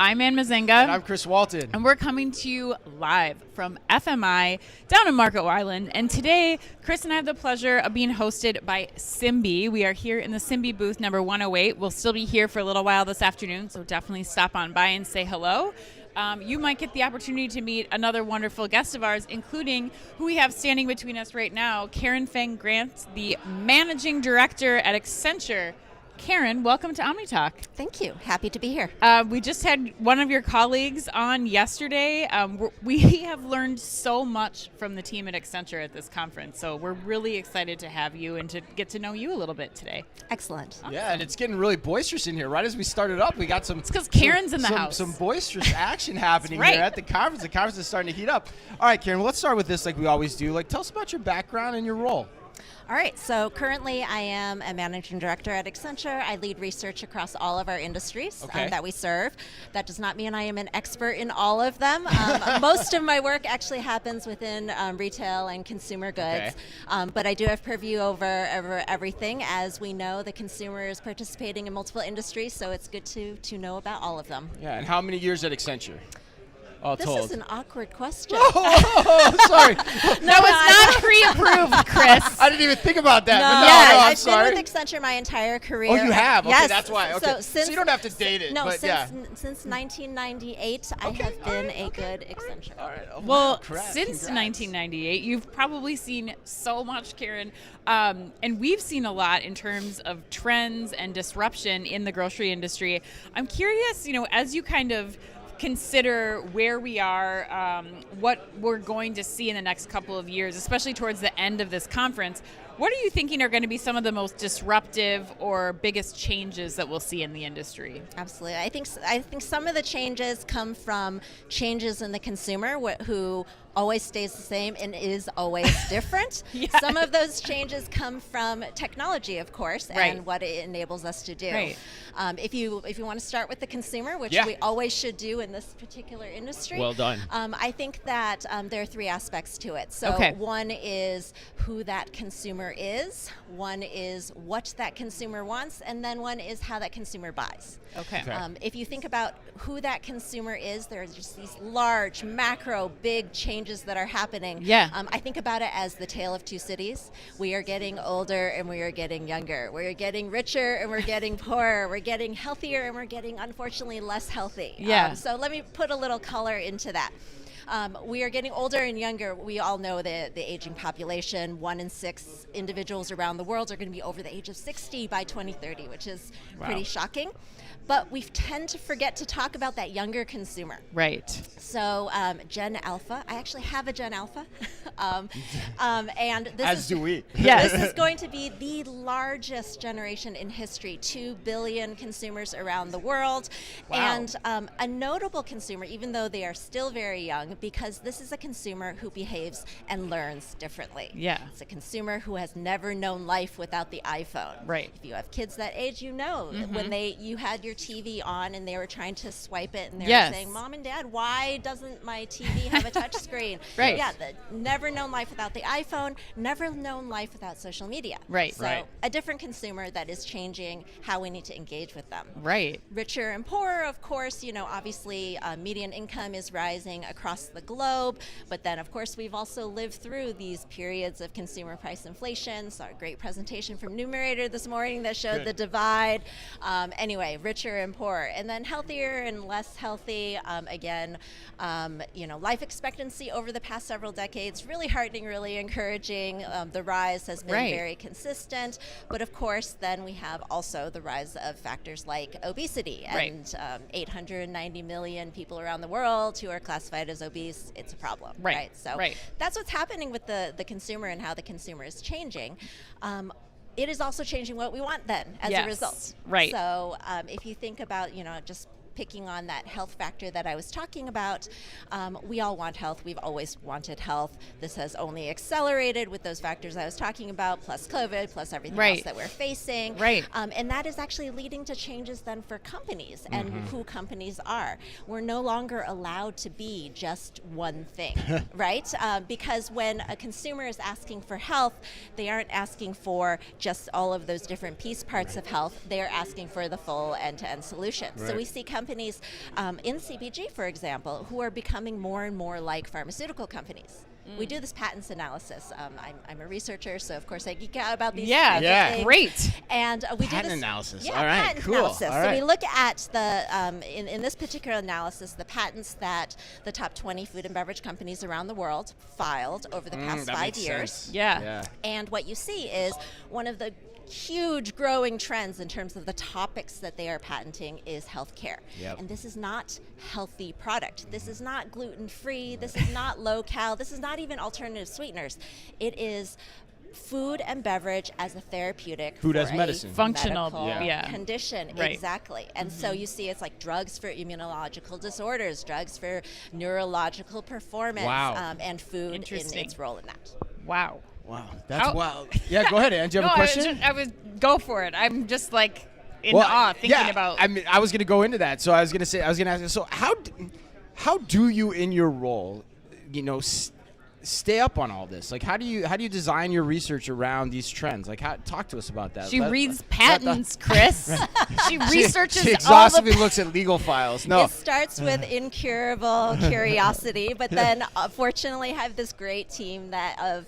I'm Anne Mezzenga. And I'm Chris Walton. And we're coming to you live from FMI down in Marco Island. And today, Chris and I have the pleasure of being hosted by Simbe. We are here in the Simbe booth number 108. We'll still be here for a little while this afternoon, so definitely stop on by and say hello. You might get the opportunity to meet another wonderful guest of ours, including who we have standing between us right now, Karen Fang Grant, the Managing Director at Accenture. Karen, welcome to Omni Talk. Thank you. Happy to be here. We just had one of your colleagues on yesterday. We have learned so much from the team at Accenture at this conference, so we're really excited to have you and to get to know you a little bit today. Excellent. Yeah, and it's getting really boisterous in here. Right as we started up, we got some... It's because Karen's in the house. Some boisterous action happening right. here at the conference. The conference is starting to heat up. All right, Karen, well, let's start with this like we always do. Tell us about your background and your role. All right, so currently I am a managing director at Accenture. I lead research across all of our industries that we serve. That does not mean I am an expert in all of them. Most of my work actually happens within retail and consumer goods, but I do have purview over everything. As we know, the consumer is participating in multiple industries, so it's good to know about all of them. Yeah, and how many years at Accenture? This is an awkward question. Sorry. No, it's not pre-approved, Chris. I didn't even think about that. No, I'm sorry. I've been with Accenture my entire career. Oh, you have? Okay, yes. that's why. Okay. So you don't have to date it. No, but since 1998, I have been a good Accenture. All right. Well, since 1998, you've probably seen so much, Karen. And we've seen a lot in terms of trends and disruption in the grocery industry. I'm curious, as you kind of consider where we are, what we're going to see in the next couple of years, especially towards the end of this conference, what are you thinking are going to be some of the most disruptive or biggest changes that we'll see in the industry? Absolutely. I think some of the changes come from changes in the consumer who always stays the same and is always different. Yes. Some of those changes come from technology, of course, and what it enables us to do. Right. If you want to start with the consumer, which we always should do in this particular industry. Well done. I think that there are three aspects to it. So one is who that consumer is, one is what that consumer wants, and then one is how that consumer buys. Okay. If you think about who that consumer is, there are just these large, macro, big changes that are happening. Yeah. I think about it as the tale of two cities. We are getting older and we are getting younger. We are getting richer and we're getting poorer. We're getting healthier and we're getting, unfortunately, less healthy. Yeah. So let me put a little color into that. We are getting older and younger. We all know the aging population. 1 in 6 individuals around the world are going to be over the age of 60 by 2030, which is pretty shocking. But we tend to forget to talk about that younger consumer. Right. So Gen Alpha, I actually have a Gen Alpha. And this do we. This is going to be the largest generation in history, 2 billion consumers around the world. Wow. And a notable consumer, even though they are still very young, because this is a consumer who behaves and learns differently. Yeah. It's a consumer who has never known life without the iPhone. Right. If you have kids that age, when you had your TV on and they were trying to swipe it and they Yes. were saying, Mom and Dad, why doesn't my TV have a touch screen? Right. Yeah, never known life without the iPhone, never known life without social media. Right. So a different consumer that is changing how we need to engage with them. Right. Richer and poorer, of course, obviously median income is rising across the globe, but then of course we've also lived through these periods of consumer price inflation. Saw a great presentation from Numerator this morning that showed the divide. Anyway, richer and poorer, and then healthier and less healthy. Life expectancy over the past several decades, really heartening, really encouraging. The rise has been very consistent, but of course then we have also the rise of factors like obesity and 890 million people around the world who are classified as obese. It's a problem, right? So that's what's happening with the consumer and how the consumer is changing. It is also changing what we want then as a result. Right. So if you think about, just picking on that health factor that I was talking about, we all want health. We've always wanted health. This has only accelerated with those factors I was talking about, plus COVID, plus everything else that we're facing. Right. And that is actually leading to changes then for companies and who companies are. We're no longer allowed to be just one thing, right? Because when a consumer is asking for health, they aren't asking for just all of those different piece parts of health. They're asking for the full end-to-end solution. So we see companies companies in CPG, for example, who are becoming more and more like pharmaceutical companies. We do this patents analysis. I'm a researcher, so of course I geek out about these. Yeah, great. And we patent do this analysis. Yeah, All right, patent cool. analysis. All So right. we look at the in this particular analysis, the patents that the top 20 food and beverage companies around the world filed over the past that 5 makes years. sense. Yeah. And what you see is one of the huge growing trends in terms of the topics that they are patenting is healthcare. Yep. And this is not healthy product. This is not gluten-free. This is not low-cal. This is not even alternative sweeteners. It is food and beverage as a therapeutic Food for as medicine. a Functional, medical yeah. condition. Right. Exactly. And so you see it's like drugs for immunological disorders, drugs for neurological performance, Wow. and food in Interesting. its role in that. Wow. Wow, that's How- wild. Yeah, go ahead, Anne. Do you have a question? I was go for it. I'm just like in awe thinking about. I mean, I was going to go into that. So I was going to ask you, so how do you in your role, stay up on all this? Like, how do you design your research around these trends? Like, talk to us about that. She reads patents, Chris. She researches She all exhaustively the. looks at legal files. No. It starts with incurable curiosity, but then fortunately have this great team of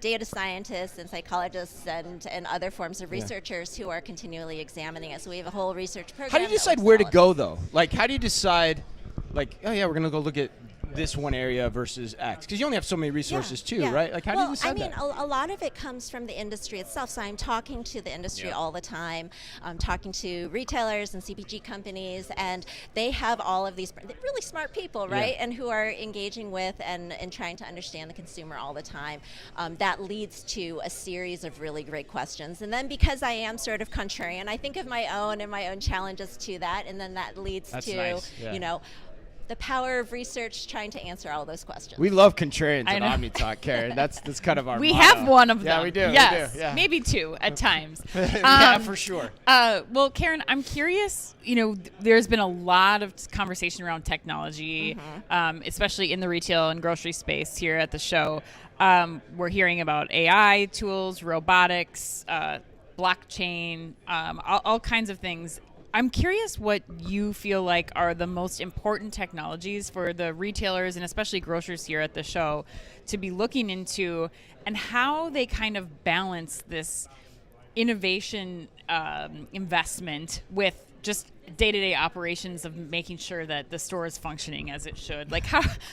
data scientists and psychologists and other forms of researchers who are continually examining it. So we have a whole research program. How do you decide where to go, though? Like, how do you decide, like, oh, yeah, we're going to go look at this one area versus X? Because you only have so many resources, too, right? Like, how do you decide that? A lot of it comes from the industry itself. So I'm talking to the industry all the time. I'm talking to retailers and CPG companies, and they have all of these really smart people, right? Yeah. And who are engaging with and trying to understand the consumer all the time. That leads to a series of really great questions. And then because I am sort of contrarian, I think of my own challenges to that, and then that leads That's to, nice. Yeah. The power of research trying to answer all those questions. We love contrarians I at know. Omni Talk, Karen. That's kind of our We motto. have one of them. Yeah, we do. Yes, we do. Yeah. maybe two at times. Yeah, for sure. Well, Karen, I'm curious. There's been a lot of conversation around technology, especially in the retail and grocery space here at the show. We're hearing about AI tools, robotics, blockchain, all kinds of things. I'm curious what you feel like are the most important technologies for the retailers and especially grocers here at the show to be looking into, and how they kind of balance this innovation investment with just day-to-day operations of making sure that the store is functioning as it should. Like,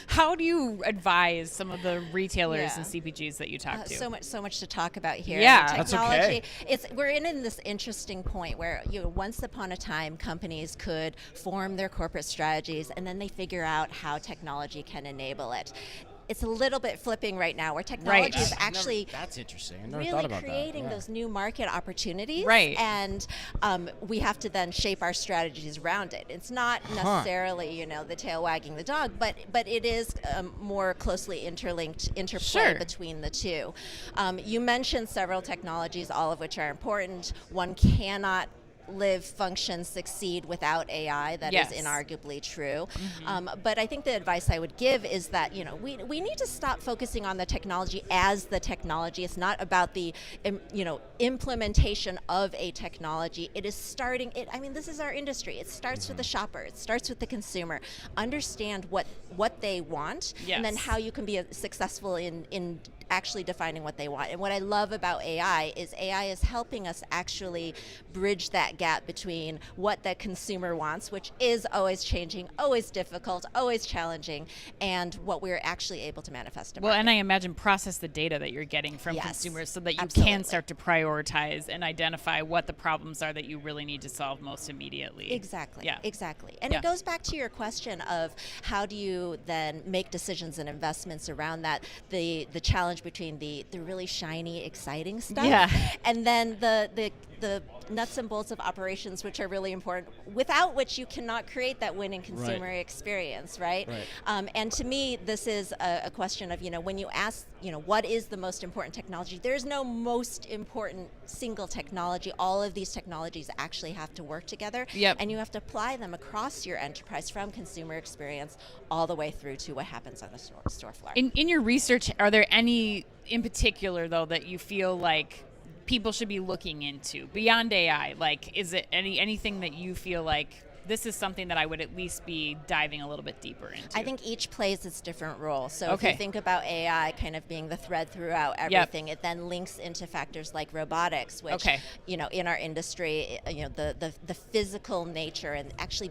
how do you advise some of the retailers and CPGs that you talk to? So much to talk about here. Yeah. And That's technology. okay. We're in this interesting point where once upon a time companies could form their corporate strategies and then they figure out how technology can enable it. It's a little bit flipping right now, where technology is actually That's interesting. I never really thought about creating that. Yeah. those new market opportunities, Right. And we have to then shape our strategies around it. It's not necessarily the tail wagging the dog, but it is more closely interlinked interplay between the two. You mentioned several technologies, all of which are important. One cannot live, function, succeed without AI. That is inarguably true. But I think the advice I would give is that we need to stop focusing on the technology as the technology. It's not about the implementation of a technology. It is starting. This is our industry. It starts with the shopper. It starts with the consumer. Understand what they want, and then how you can be successful in actually defining what they want. And what I love about AI is helping us actually bridge that gap between what the consumer wants, which is always changing, always difficult, always challenging, and what we're actually able to manifest. Well, and I imagine process the data that you're getting from consumers so that you can start to prioritize and identify what the problems are that you really need to solve most immediately. Exactly. Yeah. Exactly. And it goes back to your question of how do you then make decisions and investments around that, the challenge between the really shiny, exciting stuff and then the nuts and bolts of operations, which are really important, without which you cannot create that winning consumer experience, right? And to me, this is a question of, when you ask, what is the most important technology? There's no most important single technology. All of these technologies actually have to work together, and you have to apply them across your enterprise, from consumer experience all the way through to what happens on the store floor. In your research, are there any in particular, though, that you feel like people should be looking into beyond AI? Like, is it anything that you feel like this is something that I would at least be diving a little bit deeper into? I think each plays its different role. So if you think about AI kind of being the thread throughout everything, it then links into factors like robotics, which, in our industry, the physical nature and actually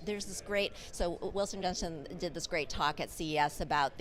there's this great, so Wilson Johnson did this great talk at CES about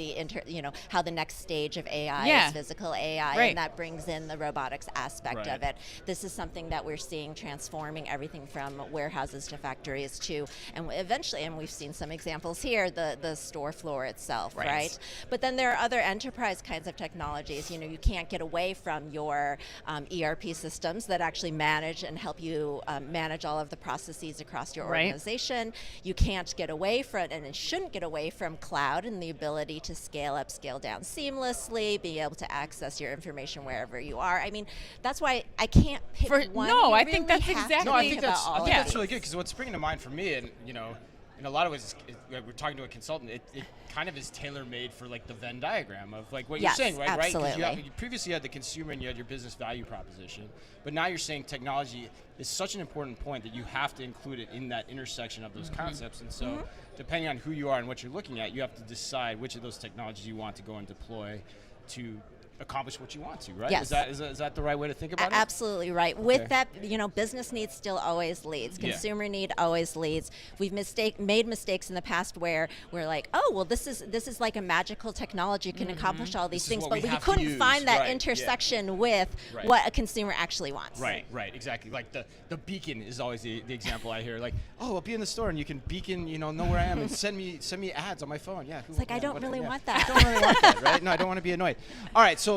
how the next stage of AI is physical AI, and that brings in the robotics aspect of it. This is something that we're seeing transforming everything from warehouses to factories to, and eventually, and we've seen some examples here, the store floor itself, right? But then there are other enterprise kinds of technologies. You can't get away from your ERP systems that actually manage and help you manage all of the processes across your organization. You can't get away from, and it shouldn't get away from, cloud and the ability to scale up, scale down seamlessly, be able to access your information wherever you are. I mean, that's why I can't pick one. No, I think that's exactly. No, I think that's really good, because what's springing to mind for me, and in a lot of ways, we're talking to a consultant. It kind of is tailor-made for like the Venn diagram of like what you're saying, right? Absolutely. Right? You previously had the consumer and you had your business value proposition, but now you're saying technology is such an important point that you have to include it in that intersection of those concepts. And so, depending on who you are and what you're looking at, you have to decide which of those technologies you want to go and deploy to accomplish what you want to, right? Yes. Is that the right way to think about it? Absolutely right. With that, business need still always leads. Consumer need always leads. We've made mistakes in the past where we're like, oh, well, this is like a magical technology can accomplsh all these things, but we couldn't find that intersection with what a consumer actually wants. Right, exactly. Like the beacon is always the example I hear. Like, oh, I'll be in the store and you can beacon, know where I am and send me ads on my phone. Yeah. It's like, I don't really want that. I don't really want that, right? No, I don't want to be annoyed. All right, so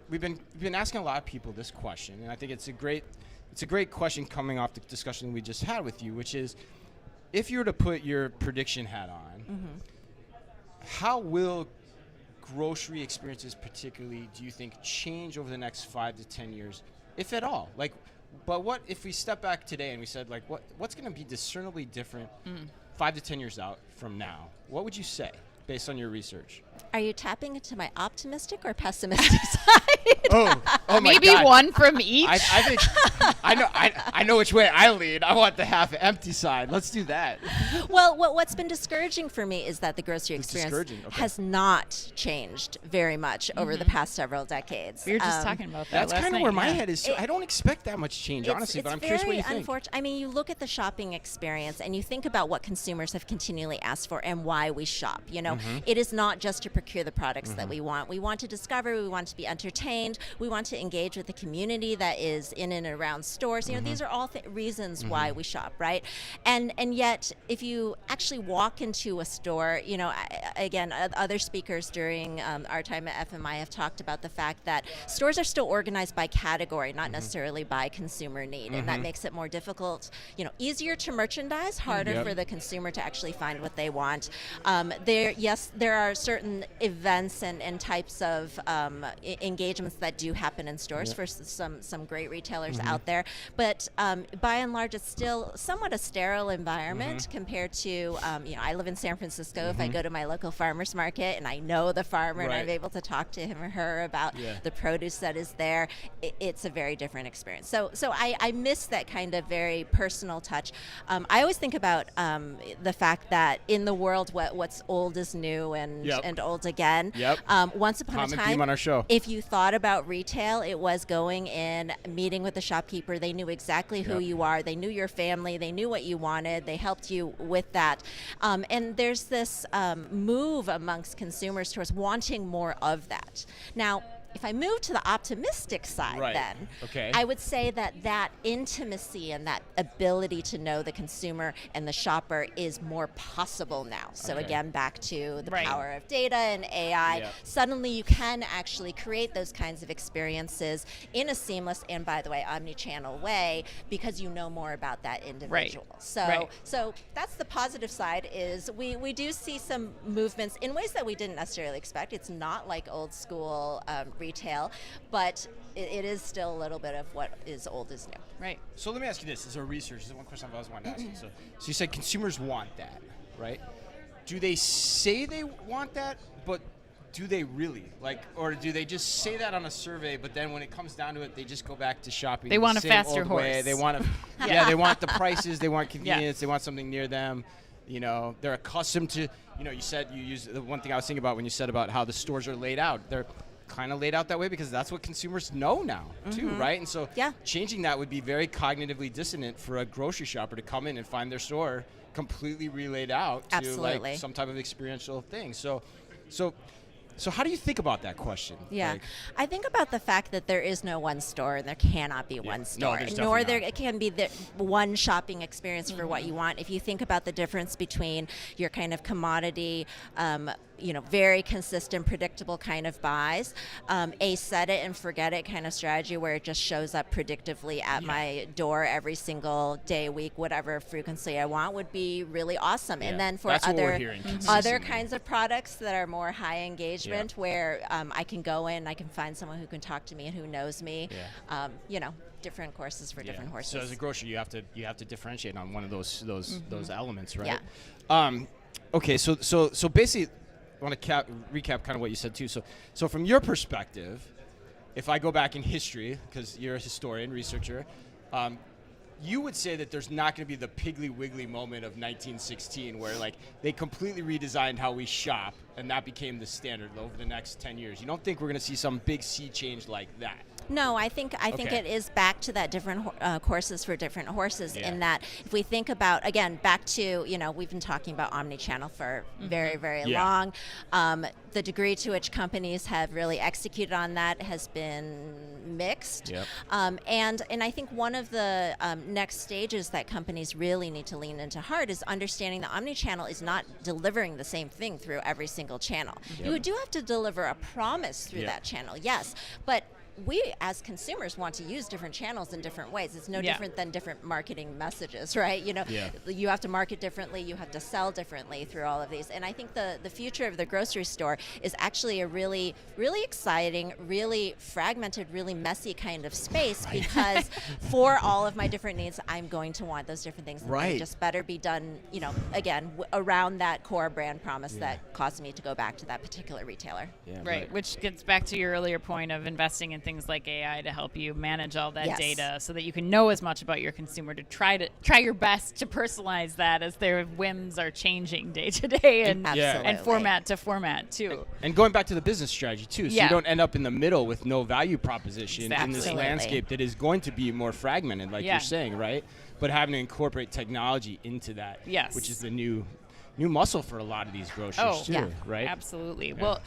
we've been asking a lot of people this question, and I think it's a great question coming off the discussion we just had with you, which is, if you were to put your prediction hat on, how will grocery experiences particularly, do you think, change over the next 5 to 10 years, if at all? But what if we step back today and we said, like, what's going to be discernibly different 5 to 10 years out from now? What would you say based on your research? Are you tapping into my optimistic or pessimistic side? Oh my Maybe God. one from each. I think I know which way I lean. I want the half empty side. Let's do that. Well, what's been discouraging for me is that the grocery experience has not changed very much over the past several decades. We were just talking about that. That's kind of where my head is too. I don't expect that much change, honestly, but I'm curious what you think. I mean, you look at the shopping experience and you think about what consumers have continually asked for and why we shop. It is not just to procure the products that we want. We want to discover, we want to be entertained, we want to engage with the community that is in and around stores. These are all reasons why we shop, right? And yet, if you actually walk into a store, again, other speakers during our time at FMI have talked about the fact that stores are still organized by category, not necessarily by consumer need, and that makes it more difficult, easier to merchandise, harder for the consumer to actually find what they want. There are certain events and types of engagements that do happen in stores for some great retailers out there, but by and large, it's still somewhat a sterile environment compared to, I live in San Francisco. If I go to my local farmer's market and I know the farmer and I'm able to talk to him or her about the produce that is there, it's a very different experience. So I miss that kind of very personal touch. I always think about the fact that in the world, what's old is new and old again. Once upon a time, theme on our show. If you thought about retail, it was going in, meeting with the shopkeeper. They knew exactly who you are. They knew your family. They knew what you wanted. They helped you with that. And there's this move amongst consumers towards wanting more of that. Now, if I move to the optimistic side, then I would say that intimacy and that ability to know the consumer and the shopper is more possible now. So again, back to the power of data and AI. Suddenly, you can actually create those kinds of experiences in a seamless and, by the way, omnichannel way because you know more about that individual. So that's the positive side. Is we do see some movements in ways that we didn't necessarily expect. It's not like old school retail, but it is still a little bit of what is old is new. Right. So let me ask you this. As a researcher, this is one question I've always wanted to ask you. So you said consumers want that, right? Do they say they want that, but do they really? Like, or do they just say that on a survey, but then when it comes down to it, they just go back to shopping They want the a same faster old horse. way. They want to, they want the prices, they want convenience, they want something near them. You know, they're accustomed to, you know, you use the one thing I was thinking about when you said about how the stores are laid out. They're kind of laid out that way because that's what consumers know now too, right? And so changing that would be very cognitively dissonant for a grocery shopper to come in and find their store completely relayed out to like some type of experiential thing. So how do you think about that question? Yeah, Like, I think about the fact that there is no one store and there cannot be one store, there's nor definitely there not. it can be the one shopping experience for what you want. If you think about the difference between your kind of commodity, very consistent, predictable kind of buys, a set it and forget it kind of strategy where it just shows up predictively at my door every single day, week, whatever frequency I want would be really awesome. Yeah. And then for That's what we're other hearing other consistently. kinds of products that are more high engagement, where I can go in, I can find someone who can talk to me and who knows me. Different courses for different horses. So as a grocer, you have to differentiate on one of those elements, right? Yeah. Okay, so basically, I want to recap kind of what you said too. So from your perspective, if I go back in history, because you're a historian, researcher, you would say that there's not going to be the Piggly Wiggly moment of 1916 where like they completely redesigned how we shop and that became the standard over the next 10 years. You don't think we're going to see some big sea change like that? No, I think it is back to that different courses for different horses. In that, if we think about again back to we've been talking about omnichannel for very very long. The degree to which companies have really executed on that has been mixed. Yep. And I think one of the next stages that companies really need to lean into hard is understanding that omnichannel is not delivering the same thing through every single channel. Yep. You do have to deliver a promise through that channel, yes, but we as consumers want to use different channels in different ways. It's no different than different marketing messages, right? You have to market differently, you have to sell differently through all of these. And I think the future of the grocery store is actually a really, really exciting, really fragmented, really messy kind of space because for all of my different needs, I'm going to want those different things. And they just better be done, again, around that core brand promise that caused me to go back to that particular retailer. Yeah, Right, which gets back to your earlier point of investing in things like AI to help you manage all that data so that you can know as much about your consumer to try your best to personalize that as their whims are changing day to day and format to format too. And going back to the business strategy too, so you don't end up in the middle with no value proposition in this landscape that is going to be more fragmented, like you're saying, right? But having to incorporate technology into that, which is the new muscle for a lot of these grocers too, right? Absolutely. Yeah. Well,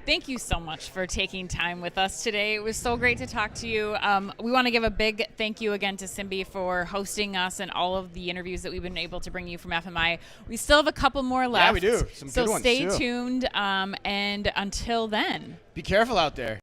thank you so much for taking time with us today. It was so great to talk to you. We want to give a big thank you again to Simbe for hosting us and all of the interviews that we've been able to bring you from FMI. We still have a couple more left. Yeah, we do. Some good ones, stay too. tuned, and until then. Be careful out there.